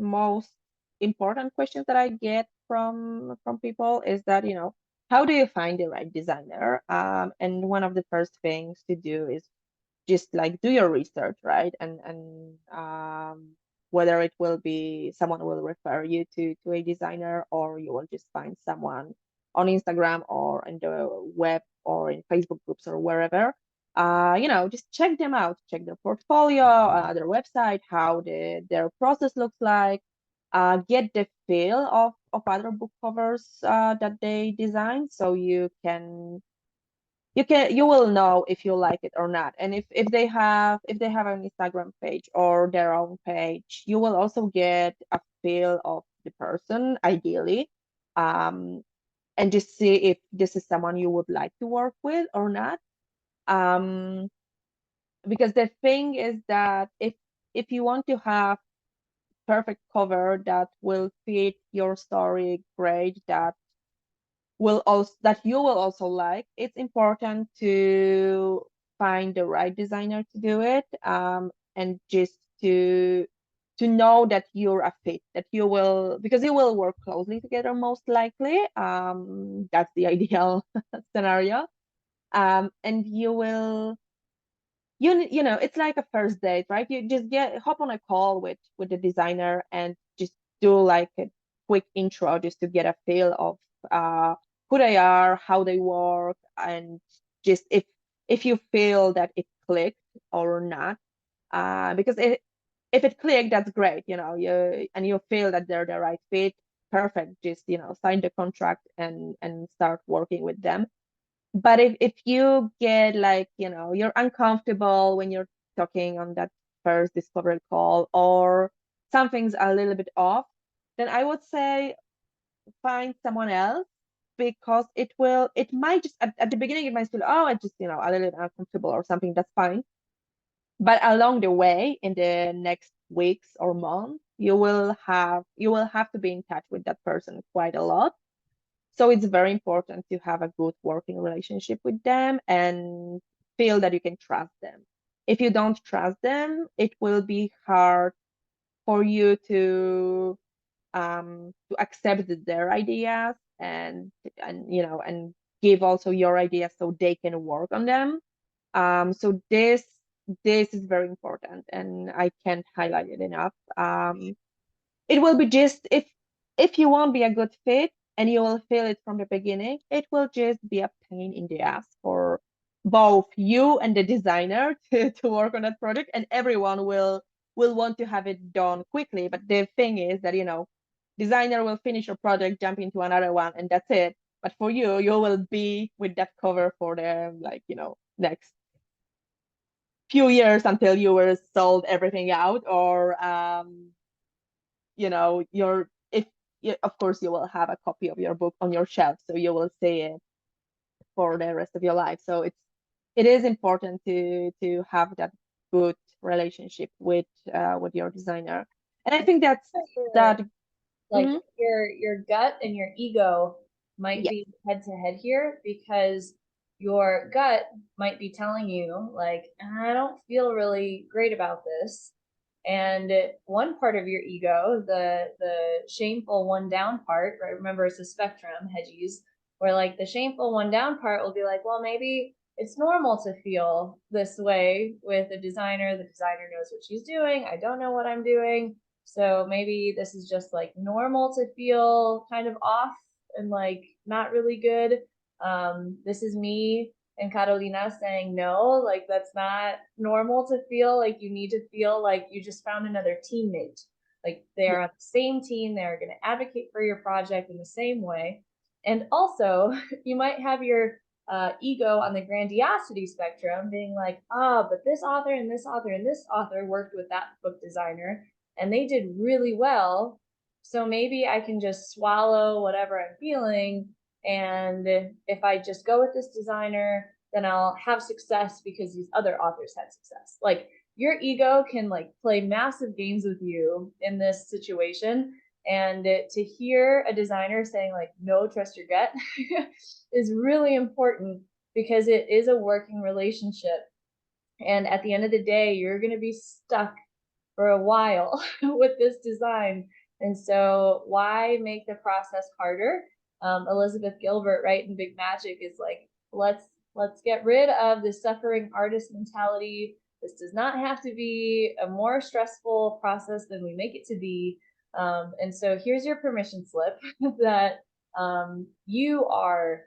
most important questions that I get from people is that, how do you find the right designer? And one of the first things to do is just like do your research, right? And whether it will be someone will refer you to a designer, or you will just find someone on Instagram or in the web or in Facebook groups or wherever. Just check them out, check their portfolio, their website, how their process looks like, get the feel of other book covers that they design, so you will know if you like it or not. And if they have an Instagram page or their own page, you will also get a feel of the person ideally, um, and just see if this is someone you would like to work with or not. um, because the thing is that if you want to have perfect cover that will fit your story great, that you will also like, it's important to find the right designer to do it, and just to know that you're a fit, that you will, because you will work closely together most likely. That's the ideal scenario. And it's like a first date, right? You just hop on a call with the designer and just do like a quick intro, just to get a feel of uh who they are, how they work, and just if you feel that it clicked or not. Because if it clicked, that's great, you feel that they're the right fit, perfect. Just sign the contract and start working with them. But if you get like, you're uncomfortable when you're talking on that first discovery call, or something's a little bit off, then I would say find someone else, because it might just at the beginning it might feel, oh, I just, a little bit uncomfortable or something, that's fine. But along the way, in the next weeks or months, you will have to be in touch with that person quite a lot. So it's very important to have a good working relationship with them and feel that you can trust them. If you don't trust them, it will be hard for you to accept their ideas, and give also your ideas so they can work on them. So this is very important, and I can't highlight it enough. It will be just, if you won't be a good fit and you will feel it from the beginning, it will just be a pain in the ass for both you and the designer to work on that project, and everyone will want to have it done quickly. But the thing is that, designer will finish your project, jump into another one, and that's it. But for you will be with that cover for the, like, next few years until you were sold everything out, or your if of course you will have a copy of your book on your shelf, so you will see it for the rest of your life. So it is important to have that good relationship with your designer. And I think that's that. Like Mhm. your gut and your ego might Yeah. be head to head here, because your gut might be telling you like, I don't feel really great about this. And one part of your ego, the shameful one down part, right? Remember, it's a spectrum, hedgies, where like the shameful one down part will be like, well, maybe it's normal to feel this way with a designer. The designer knows what she's doing. I don't know what I'm doing. So maybe this is just like normal to feel kind of off and like not really good. This is me and Carolina saying no, like that's not normal to feel. Like you need to feel like you just found another teammate. Like they Yeah. are on the same team, they're going to advocate for your project in the same way. And also, you might have your ego on the grandiosity spectrum being like, but this author and this author and this author worked with that book designer and they did really well. So maybe I can just swallow whatever I'm feeling. And if I just go with this designer, then I'll have success because these other authors had success. Like your ego can like play massive games with you in this situation. And to hear a designer saying like, no, trust your gut is really important, because it is a working relationship. And at the end of the day, you're going to be stuck for a while with this design. And so why make the process harder? Elizabeth Gilbert, right, in Big Magic is like, let's get rid of the suffering artist mentality. This does not have to be a more stressful process than we make it to be. And so here's your permission slip that you are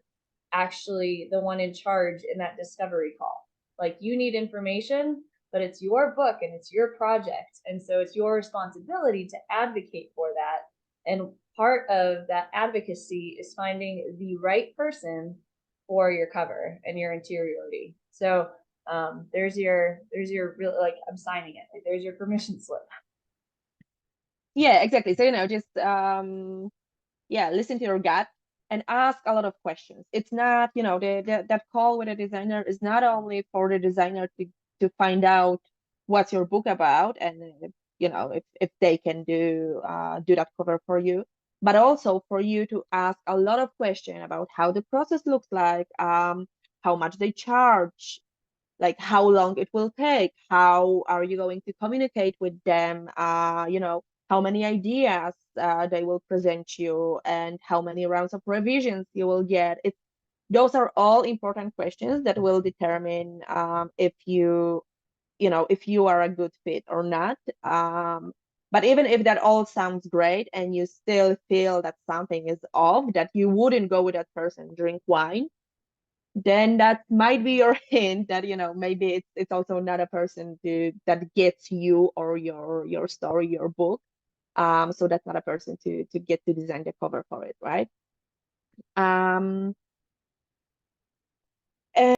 actually the one in charge in that discovery call. Like, you need information, but it's your book and it's your project. And so it's your responsibility to advocate for that. And part of that advocacy is finding the right person for your cover and your interiority. So there's your real, like, I'm signing it. There's your permission slip. Yeah, exactly. So, just yeah, listen to your gut and ask a lot of questions. It's not, that call with a designer is not only for the designer to find out what's your book about, and if they can do that cover for you, but also for you to ask a lot of questions about how the process looks like, how much they charge, like how long it will take, how are you going to communicate with them, how many ideas they will present you, and how many rounds of revisions you will get. Those are all important questions that will determine if you are a good fit or not. But even if that all sounds great and you still feel that something is off, that you wouldn't go with that person, drink wine, then that might be your hint that maybe it's also not a person that gets you or your story, your book. So that's not a person to get to design the cover for it, right?